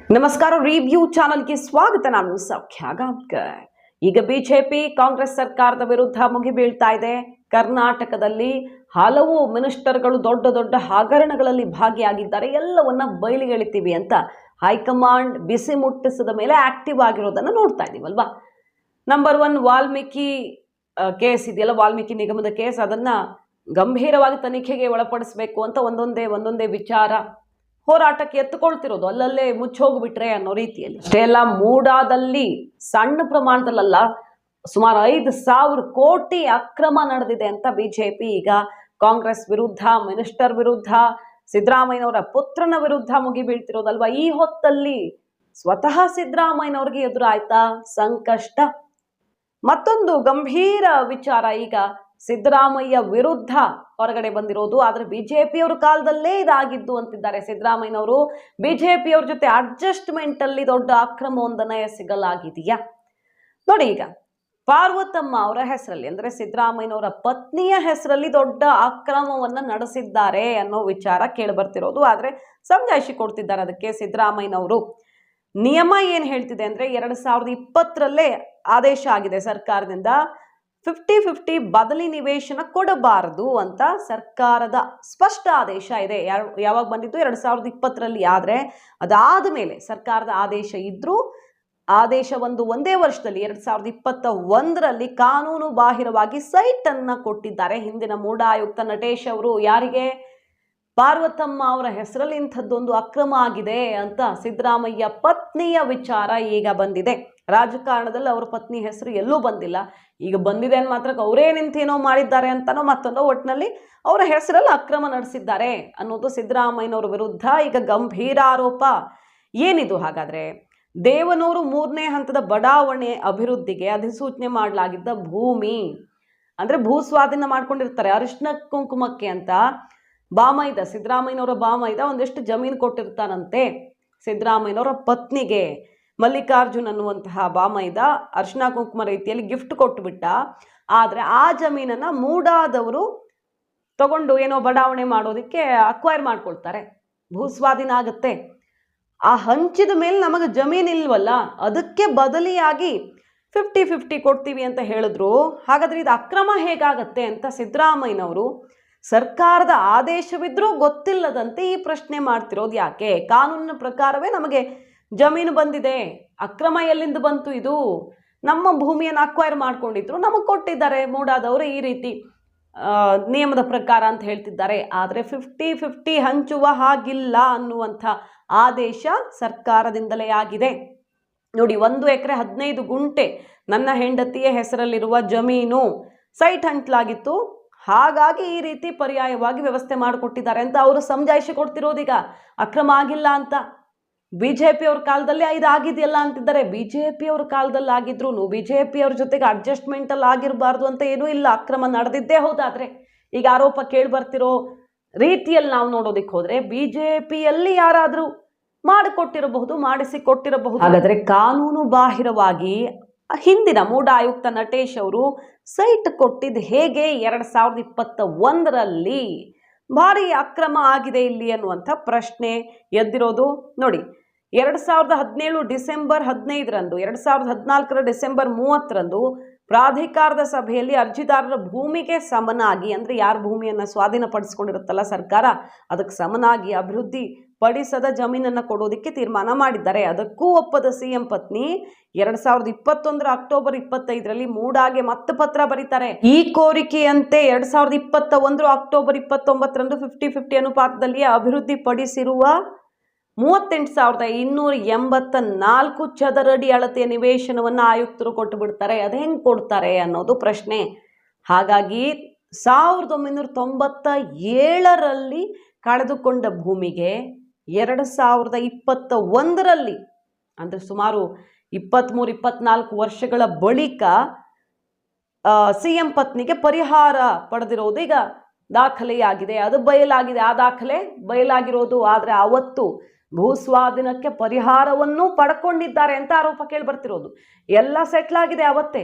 ನಮಸ್ಕಾರ, ರಿವ್ಯೂ ಚಾನಲ್ಗೆ ಸ್ವಾಗತ. ನಾನು ಸೌಖ್ಯ ಗಾಂವ್ಕರ್. ಈಗ ಬಿಜೆಪಿ ಕಾಂಗ್ರೆಸ್ ಸರ್ಕಾರದ ವಿರುದ್ಧ ಮುಗಿಬೀಳ್ತಾ ಇದೆ. ಕರ್ನಾಟಕದಲ್ಲಿ ಹಲವು ಮಿನಿಸ್ಟರ್ಗಳು ದೊಡ್ಡ ದೊಡ್ಡ ಹಗರಣಗಳಲ್ಲಿ ಭಾಗಿಯಾಗಿದ್ದಾರೆ. ಎಲ್ಲವನ್ನ ಬಯಲಿಗೆಳಿತೀವಿ ಅಂತ ಹೈಕಮಾಂಡ್ ಬಿಸಿ ಮುಟ್ಟಿಸಿದ ಮೇಲೆ ಆಕ್ಟಿವ್ ಆಗಿರೋದನ್ನ ನೋಡ್ತಾ ಇದೀವಲ್ವಾ. ನಂಬರ್ 1 ವಾಲ್ಮೀಕಿ ಕೇಸ್ ಇದೆಯಲ್ಲ, ವಾಲ್ಮೀಕಿ ನಿಗಮದ ಕೇಸ್, ಅದನ್ನ ಗಂಭೀರವಾಗಿ ತನಿಖೆಗೆ ಒಳಪಡಿಸಬೇಕು ಅಂತ ಒಂದೊಂದೇ ವಿಚಾರ ಹೋರಾಟಕ್ಕೆ ಎತ್ತುಕೊಳ್ತಿರೋದು. ಅಲ್ಲಲ್ಲೇ ಮುಚ್ಚೋಗ್ಬಿಟ್ರೆ ಅನ್ನೋ ರೀತಿಯಲ್ಲಿ. ಅಷ್ಟೇ ಅಲ್ಲ, ಮೂಡಾದಲ್ಲಿ ಸಣ್ಣ ಪ್ರಮಾಣದಲ್ಲ, ಸುಮಾರು 5,000 ಕೋಟಿ ಅಕ್ರಮ ನಡೆದಿದೆ ಅಂತ ಬಿಜೆಪಿ ಈಗ ಕಾಂಗ್ರೆಸ್ ವಿರುದ್ಧ, ಮಿನಿಸ್ಟರ್ ವಿರುದ್ಧ, ಸಿದ್ದರಾಮಯ್ಯನವರ ಪುತ್ರನ ವಿರುದ್ಧ ಮುಗಿಬೀಳ್ತಿರೋದಲ್ವಾ. ಈ ಹೊತ್ತಲ್ಲಿ ಸ್ವತಃ ಸಿದ್ದರಾಮಯ್ಯನವ್ರಿಗೆ ಎದುರಾಯ್ತಾ ಸಂಕಷ್ಟ. ಮತ್ತೊಂದು ಗಂಭೀರ ವಿಚಾರ ಈಗ ಸಿದ್ದರಾಮಯ್ಯ ವಿರುದ್ಧ ಹೊರಗಡೆ ಬಂದಿರೋದು. ಆದ್ರೆ ಬಿಜೆಪಿಯವ್ರ ಕಾಲದಲ್ಲೇ ಇದಾಗಿದ್ದು ಅಂತಿದ್ದಾರೆ ಸಿದ್ದರಾಮಯ್ಯನವರು. ಬಿಜೆಪಿಯವ್ರ ಜೊತೆ ಅಡ್ಜಸ್ಟ್ಮೆಂಟ್ ಅಲ್ಲಿ ದೊಡ್ಡ ಅಕ್ರಮವೊಂದನ್ನ ಎಸಗಲಾಗಿದೆಯಾ ನೋಡಿ. ಈಗ ಪಾರ್ವತಮ್ಮ ಅವರ ಹೆಸರಲ್ಲಿ, ಅಂದ್ರೆ ಸಿದ್ದರಾಮಯ್ಯನವರ ಪತ್ನಿಯ ಹೆಸರಲ್ಲಿ ದೊಡ್ಡ ಅಕ್ರಮವನ್ನ ನಡೆಸಿದ್ದಾರೆ ಅನ್ನೋ ವಿಚಾರ ಕೇಳಿ ಬರ್ತಿರೋದು. ಆದ್ರೆ ಸಮಜಾಯಿಷಿ ಕೊಡ್ತಿದ್ದಾರೆ ಅದಕ್ಕೆ ಸಿದ್ದರಾಮಯ್ಯನವರು. ನಿಯಮ ಏನ್ ಹೇಳ್ತಿದೆ ಅಂದ್ರೆ 2020ರಲ್ಲೇ ಆದೇಶ ಆಗಿದೆ ಸರ್ಕಾರದಿಂದ, 50-50 ಬದಲಿ ನಿವೇಶನ ಕೊಡಬಾರದು ಅಂತ ಸರ್ಕಾರದ ಸ್ಪಷ್ಟ ಆದೇಶ ಇದೆ. ಯಾವಾಗ ಬಂದಿದ್ದು? 2020ರಲ್ಲಿ. ಆದ್ರೆ ಅದಾದ ಮೇಲೆ ಸರ್ಕಾರದ ಆದೇಶ ಇದ್ರೂ ಆದೇಶ ಒಂದೇ ವರ್ಷದಲ್ಲಿ 2021ರಲ್ಲಿ ಕಾನೂನು ಬಾಹಿರವಾಗಿ ಸೈಟ್ ಅನ್ನ ಕೊಟ್ಟಿದ್ದಾರೆ ಹಿಂದಿನ ಮೂಡ ಆಯುಕ್ತ ನಟೇಶ್ ಅವರು. ಯಾರಿಗೆ? ಪಾರ್ವತಮ್ಮ ಅವರ ಹೆಸರಲ್ಲಿ ಇಂಥದ್ದೊಂದು ಅಕ್ರಮ ಆಗಿದೆ ಅಂತ ಸಿದ್ದರಾಮಯ್ಯ ಪತ್ನಿಯ ವಿಚಾರ ಈಗ ಬಂದಿದೆ. ರಾಜಕಾರಣದಲ್ಲಿ ಅವರ ಪತ್ನಿ ಹೆಸರು ಎಲ್ಲೂ ಬಂದಿಲ್ಲ. ಈಗ ಬಂದಿದೆ ಅಂತ ಮಾತ್ರ ಅವರೇ ನಿಂತೇನೋ ಮಾಡಿದ್ದಾರೆ ಅಂತನೋ ಮತ್ತೊಂದೋ, ಒಟ್ಟಿನಲ್ಲಿ ಅವರ ಹೆಸರಲ್ಲಿ ಅಕ್ರಮ ನಡೆಸಿದ್ದಾರೆ ಅನ್ನೋದು ಸಿದ್ದರಾಮಯ್ಯನವರ ವಿರುದ್ಧ ಈಗ ಗಂಭೀರ ಆರೋಪ. ಏನಿದು ಹಾಗಾದ್ರೆ? ದೇವನೂರು 3ನೇ ಹಂತದ ಬಡಾವಣೆ ಅಭಿವೃದ್ಧಿಗೆ ಅಧಿಸೂಚನೆ ಮಾಡಲಾಗಿದ್ದ ಭೂಮಿ, ಅಂದ್ರೆ ಭೂ ಸ್ವಾಧೀನ ಮಾಡ್ಕೊಂಡಿರ್ತಾರೆ ಅರಿಶಿನ ಕುಂಕುಮಕ್ಕೆ ಅಂತ. ಬಾಮೈದ, ಸಿದ್ದರಾಮಯ್ಯನವರ ಬಾಮೈದ ಒಂದಿಷ್ಟು ಜಮೀನು ಕೊಟ್ಟಿರ್ತಾನಂತೆ ಸಿದ್ದರಾಮಯ್ಯನವರ ಪತ್ನಿಗೆ. ಮಲ್ಲಿಕಾರ್ಜುನ್ ಅನ್ನುವಂತಹ ಬಾಮೈದ ಅರಿಶಿನ ಕುಂಕುಮ ರೀತಿಯಲ್ಲಿ ಗಿಫ್ಟ್ ಕೊಟ್ಟುಬಿಟ್ಟ. ಆದ್ರೆ ಆ ಜಮೀನನ್ನ ಮೂಡಾದವರು ತಗೊಂಡು ಏನೋ ಬಡಾವಣೆ ಮಾಡೋದಕ್ಕೆ ಅಕ್ವೈರ್ ಮಾಡ್ಕೊಳ್ತಾರೆ, ಭೂಸ್ವಾಧೀನ ಆಗುತ್ತೆ. ಆ ಹಂಚಿದ ಮೇಲೆ ನಮಗೆ ಜಮೀನು ಇಲ್ವಲ್ಲ, ಅದಕ್ಕೆ ಬದಲಿಯಾಗಿ 50-50 ಕೊಡ್ತೀವಿ ಅಂತ ಹೇಳಿದ್ರು. ಹಾಗಾದ್ರೆ ಇದು ಅಕ್ರಮ ಹೇಗಾಗತ್ತೆ ಅಂತ ಸಿದ್ದರಾಮಯ್ಯನವರು ಸರ್ಕಾರದ ಆದೇಶವಿದ್ರೂ ಗೊತ್ತಿಲ್ಲದಂತೆ ಈ ಪ್ರಶ್ನೆ ಮಾಡ್ತಿರೋದು ಯಾಕೆ? ಕಾನೂನಿನ ಪ್ರಕಾರವೇ ನಮಗೆ ಜಮೀನು ಬಂದಿದೆ, ಅಕ್ರಮ ಎಲ್ಲಿಂದ ಬಂತು? ಇದು ನಮ್ಮ ಭೂಮಿಯನ್ನು ಅಕ್ವೈರ್ ಮಾಡ್ಕೊಂಡಿದ್ರು, ನಮಗೆ ಕೊಟ್ಟಿದ್ದಾರೆ ಮೂಡಾದವರು ಈ ರೀತಿ ನಿಯಮದ ಪ್ರಕಾರ ಅಂತ ಹೇಳ್ತಿದ್ದಾರೆ. ಆದರೆ 50-50 ಹಂಚುವ ಹಾಗಿಲ್ಲ ಅನ್ನುವಂಥ ಆದೇಶ ಸರ್ಕಾರದಿಂದಲೇ ಆಗಿದೆ. ನೋಡಿ, 1 ಎಕರೆ 15 ಗುಂಟೆ ನನ್ನ ಹೆಂಡತಿಯ ಹೆಸರಲ್ಲಿರುವ ಜಮೀನು ಸೈಟ್ ಹಂಚಲಾಗಿತ್ತು, ಹಾಗಾಗಿ ಈ ರೀತಿ ಪರ್ಯಾಯವಾಗಿ ವ್ಯವಸ್ಥೆ ಮಾಡಿಕೊಟ್ಟಿದ್ದಾರೆ ಅಂತ ಅವರು ಸಮಜಾಯಿಷಿ ಕೊಡ್ತಿರೋದೀಗ. ಅಕ್ರಮ ಆಗಿಲ್ಲ ಅಂತ. ಬಿಜೆಪಿಯವ್ರ ಕಾಲದಲ್ಲಿ ಇದಾಗಿದೆಯಲ್ಲ ಅಂತಿದ್ದಾರೆ. ಬಿಜೆಪಿಯವ್ರ ಕಾಲದಲ್ಲಿ ಆಗಿದ್ರು ಬಿಜೆಪಿಯವ್ರ ಜೊತೆಗೆ ಅಡ್ಜಸ್ಟ್ಮೆಂಟ್ ಅಲ್ಲಿ ಆಗಿರಬಾರ್ದು ಅಂತ ಏನೂ ಇಲ್ಲ, ಅಕ್ರಮ ನಡೆದಿದ್ದೇ ಹೌದಾದ್ರೆ. ಈಗ ಆರೋಪ ಕೇಳಿ ಬರ್ತಿರೋ ರೀತಿಯಲ್ಲಿ ನಾವು ನೋಡೋದಿಕ್ಕೆ ಹೋದ್ರೆ ಬಿಜೆಪಿಯಲ್ಲಿ ಯಾರಾದ್ರೂ ಮಾಡಿಕೊಟ್ಟಿರಬಹುದು, ಮಾಡಿಸಿಕೊಟ್ಟಿರಬಹುದು. ಹಾಗಾದ್ರೆ ಕಾನೂನು ಬಾಹಿರವಾಗಿ ಹಿಂದಿನ ಮೂಡ ಆಯುಕ್ತ ನಟೇಶ್ ಅವರು ಸೈಟ್ ಕೊಟ್ಟಿದ್ದು ಹೇಗೆ? 2021ರಲ್ಲಿ ಭಾರಿ ಅಕ್ರಮ ಆಗಿದೆ ಇಲ್ಲಿ ಅನ್ನುವಂಥ ಪ್ರಶ್ನೆ ಎದ್ದಿರೋದು. ನೋಡಿ, 2017 ಡಿಸೆಂಬರ್ 15ರಂದು, 2014 ಡಿಸೆಂಬರ್ 30ರಂದು ಪ್ರಾಧಿಕಾರದ ಸಭೆಯಲ್ಲಿ ಅರ್ಜಿದಾರರ ಭೂಮಿಗೆ ಸಮನಾಗಿ, ಅಂದ್ರೆ ಯಾರ ಭೂಮಿಯನ್ನ ಸ್ವಾಧೀನಪಡಿಸ್ಕೊಂಡಿರುತ್ತಲ್ಲ ಸರ್ಕಾರ, ಅದಕ್ಕೆ ಸಮನಾಗಿ ಅಭಿವೃದ್ಧಿ ಪಡಿಸದ ಜಮೀನನ್ನ ಕೊಡೋದಕ್ಕೆ ತೀರ್ಮಾನ ಮಾಡಿದ್ದಾರೆ. ಅದಕ್ಕೂ ಒಪ್ಪದ ಸಿಎಂ ಪತ್ನಿ 2021 ಅಕ್ಟೋಬರ್ 25ರಲ್ಲಿ ಮೂಡಾಗೆ ಮತ್ತೆ ಪತ್ರ ಬರೀತಾರೆ. ಈ ಕೋರಿಕೆಯಂತೆ 2021 ಅಕ್ಟೋಬರ್ 29ರಂದು 50-50 ಅನುಪಾತದಲ್ಲಿ ಅಭಿವೃದ್ಧಿ ಪಡಿಸಿರುವ 38,284 ಚದರಡಿ ಅಳತೆಯ ನಿವೇಶನವನ್ನ ಆಯುಕ್ತರು ಕೊಟ್ಟು ಬಿಡ್ತಾರೆ. ಅದು ಹೆಂಗ್ ಕೊಡ್ತಾರೆ ಅನ್ನೋದು ಪ್ರಶ್ನೆ. ಹಾಗಾಗಿ 1997ರಲ್ಲಿ ಕಳೆದುಕೊಂಡ ಭೂಮಿಗೆ 2021ರಲ್ಲಿ, ಅಂದ್ರೆ ಸುಮಾರು 23-24 ವರ್ಷಗಳ ಬಳಿಕ ಸಿಎಂ ಪತ್ನಿಗೆ ಪರಿಹಾರ ಪಡೆದಿರೋದು ಈಗ ದಾಖಲೆಯಾಗಿದೆ. ಅದು ಬಯಲಾಗಿದೆ, ಆ ದಾಖಲೆ ಬಯಲಾಗಿರೋದು. ಆದ್ರೆ ಅವತ್ತು ಭೂಸ್ವಾಧೀನಕ್ಕೆ ಪರಿಹಾರವನ್ನು ಪಡ್ಕೊಂಡಿದ್ದಾರೆ ಅಂತ ಆರೋಪ ಕೇಳಿ ಬರ್ತಿರೋದು. ಎಲ್ಲ ಸೆಟ್ಲ್ ಆಗಿದೆ ಅವತ್ತೇ.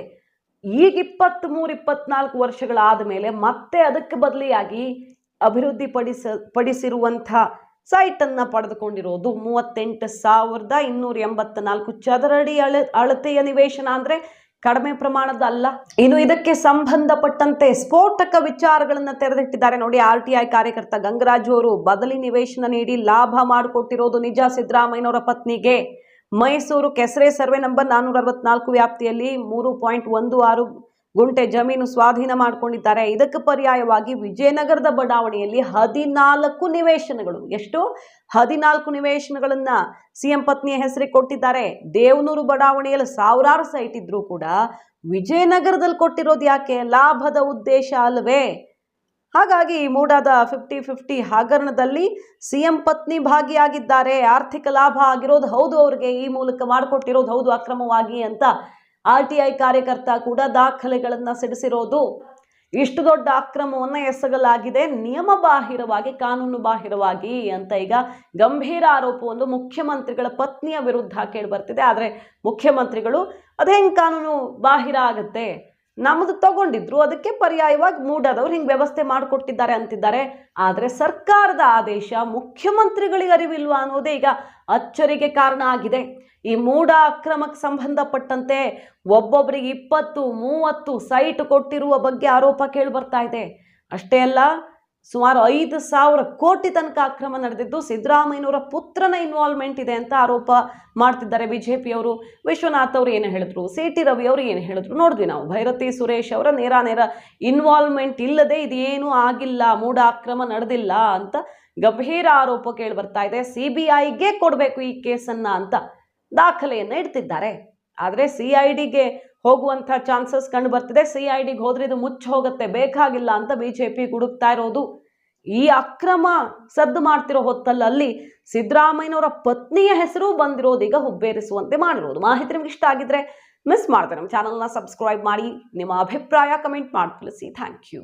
ಈಗ 23-24 ವರ್ಷಗಳಾದ ಮೇಲೆ ಮತ್ತೆ ಅದಕ್ಕೆ ಬದಲಿಯಾಗಿ ಅಭಿವೃದ್ಧಿ ಪಡಿಸಿರುವಂಥ ಸೈಟ್ ಅನ್ನ ಪಡೆದುಕೊಂಡಿರೋದು. 38,284 ಚದರಡಿ ಅಳತೆಯ ನಿವೇಶನ ಅಂದ್ರೆ ಕಡಿಮೆ ಪ್ರಮಾಣದ ಅಲ್ಲ. ಇನ್ನು ಇದಕ್ಕೆ ಸಂಬಂಧಪಟ್ಟಂತೆ ಸ್ಫೋಟಕ ವಿಚಾರಗಳನ್ನ ತೆರೆದಿಟ್ಟಿದ್ದಾರೆ ನೋಡಿ. RTI ಕಾರ್ಯಕರ್ತ ಗಂಗರಾಜು ಅವರು ಬದಲಿ ನಿವೇಶನ ನೀಡಿ ಲಾಭ ಮಾಡಿಕೊಟ್ಟಿರೋದು ನಿಜ ಸಿದ್ದರಾಮಯ್ಯನವರ ಪತ್ನಿಗೆ. ಮೈಸೂರು ಕೆಸರೆ ಸರ್ವೆ ನಂಬರ್ 464 ವ್ಯಾಪ್ತಿಯಲ್ಲಿ 3.16 ಗುಂಟೆ ಜಮೀನು ಸ್ವಾಧೀನ ಮಾಡಿಕೊಂಡಿದ್ದಾರೆ. ಇದಕ್ಕೆ ಪರ್ಯಾಯವಾಗಿ ವಿಜಯನಗರದ ಬಡಾವಣೆಯಲ್ಲಿ 14 ನಿವೇಶನಗಳು, ಎಷ್ಟು 14 ನಿವೇಶನಗಳನ್ನ ಸಿಎಂ ಪತ್ನಿಯ ಹೆಸರಿಗೆ ಕೊಟ್ಟಿದ್ದಾರೆ. ದೇವನೂರು ಬಡಾವಣೆಯಲ್ಲಿ ಸಾವಿರಾರು ಸೈಟ್ ಇದ್ರೂ ಕೂಡ ವಿಜಯನಗರದಲ್ಲಿ ಕೊಟ್ಟಿರೋದು ಯಾಕೆ? ಲಾಭದ ಉದ್ದೇಶ ಅಲ್ವೇ? ಹಾಗಾಗಿ ಮೂಡಾದ 50-50 ಹಗರಣದಲ್ಲಿ ಸಿಎಂ ಪತ್ನಿ ಭಾಗಿಯಾಗಿದ್ದಾರೆ. ಆರ್ಥಿಕ ಲಾಭ ಆಗಿರೋದು ಹೌದು, ಅವ್ರಿಗೆ ಈ ಮೂಲಕ ಮಾಡಿಕೊಟ್ಟಿರೋದು ಹೌದು ಅಕ್ರಮವಾಗಿ ಅಂತ RTI ಕಾರ್ಯಕರ್ತ ಕೂಡ ದಾಖಲೆಗಳನ್ನ ಸಿಡಿಸಿರೋದು. ಇಷ್ಟು ದೊಡ್ಡ ಅಕ್ರಮವನ್ನ ಎಸಗಲಾಗಿದೆ ನಿಯಮ ಬಾಹಿರವಾಗಿ, ಕಾನೂನು ಬಾಹಿರವಾಗಿ ಅಂತ ಈಗ ಗಂಭೀರ ಆರೋಪವೊಂದು ಮುಖ್ಯಮಂತ್ರಿಗಳ ಪತ್ನಿಯ ವಿರುದ್ಧ ಕೇಳಿ ಬರ್ತಿದೆ. ಆದರೆ ಮುಖ್ಯಮಂತ್ರಿಗಳು ಅದೇಂಗ್ ಕಾನೂನು ಬಾಹಿರ ಆಗುತ್ತೆ, ನಮ್ಮದು ತಗೊಂಡಿದ್ರು, ಅದಕ್ಕೆ ಪರ್ಯಾಯವಾಗಿ ಮೂಡಾದವ್ರು ಹಿಂಗೆ ವ್ಯವಸ್ಥೆ ಮಾಡಿಕೊಟ್ಟಿದ್ದಾರೆ ಅಂತಿದ್ದಾರೆ. ಆದರೆ ಸರ್ಕಾರದ ಆದೇಶ ಮುಖ್ಯಮಂತ್ರಿಗಳಿಗೆ ಅರಿವಿಲ್ವಾ ಅನ್ನೋದೇ ಈಗ ಅಚ್ಚರಿಗೆ ಕಾರಣ ಆಗಿದೆ. ಈ ಮೂಡ ಅಕ್ರಮಕ್ಕೆ ಸಂಬಂಧಪಟ್ಟಂತೆ ಒಬ್ಬೊಬ್ಬರಿಗೆ 20-30 ಸೈಟ್ ಕೊಟ್ಟಿರುವ ಬಗ್ಗೆ ಆರೋಪ ಕೇಳಿ ಬರ್ತಾ ಇದೆ. ಅಷ್ಟೇ ಅಲ್ಲ, ಸುಮಾರು 5,000 ಕೋಟಿ ತನಕ ಅಕ್ರಮ ನಡೆದಿದ್ದು ಸಿದ್ದರಾಮಯ್ಯನವರ ಪುತ್ರನ ಇನ್ವಾಲ್ವ್ಮೆಂಟ್ ಇದೆ ಅಂತ ಆರೋಪ ಮಾಡ್ತಿದ್ದಾರೆ ಬಿಜೆಪಿಯವರು. ವಿಶ್ವನಾಥ್ ಅವರು ಏನು ಹೇಳಿದ್ರು, CT ರವಿ ಅವರು ಏನು ಹೇಳಿದ್ರು ನೋಡಿದ್ವಿ ನಾವು. ಭೈರತಿ ಸುರೇಶ್ ಅವರ ನೇರ ಇನ್ವಾಲ್ವ್ಮೆಂಟ್ ಇಲ್ಲದೆ ಇದೇನೂ ಆಗಿಲ್ಲ, ಮೂಡ ಅಕ್ರಮ ನಡೆದಿಲ್ಲ ಅಂತ ಗಂಭೀರ ಆರೋಪ ಕೇಳಿ ಬರ್ತಾ ಇದೆ. CBIಗೆ ಕೊಡಬೇಕು ಈ ಕೇಸನ್ನ ಅಂತ ದಾಖಲೆಯನ್ನ ಇಡ್ತಿದ್ದಾರೆ. ಆದರೆ CIDಗೆ ಹೋಗುವಂಥ ಚಾನ್ಸಸ್ ಕಂಡು ಬರ್ತಿದೆ. CIDಗೆ ಹೋದ್ರೆ ಇದು ಮುಚ್ಚ ಹೋಗುತ್ತೆ, ಬೇಕಾಗಿಲ್ಲ ಅಂತ ಬಿಜೆಪಿ ಹುಡುಕ್ತಾ ಇರೋದು. ಈ ಅಕ್ರಮ ಸದ್ದು ಮಾಡ್ತಿರೋ ಹೊತ್ತಲ್ಲಿ ಸಿದ್ದರಾಮಯ್ಯನವರ ಪತ್ನಿಯ ಹೆಸರು ಬಂದಿರೋದು ಈಗ ಹುಬ್ಬೇರಿಸುವಂತೆ ಮಾಡಿರೋದು. ಮಾಹಿತಿ ನಿಮ್ಗೆ ಇಷ್ಟ ಆಗಿದ್ರೆ ಮಿಸ್ ಮಾಡ್ತಾರೆ ನಮ್ಮ ಚಾನಲ್ನ ಸಬ್ಸ್ಕ್ರೈಬ್ ಮಾಡಿ, ನಿಮ್ಮ ಅಭಿಪ್ರಾಯ ಕಮೆಂಟ್ ಮಾಡಿ ತಿಳಿಸಿ. Thank you.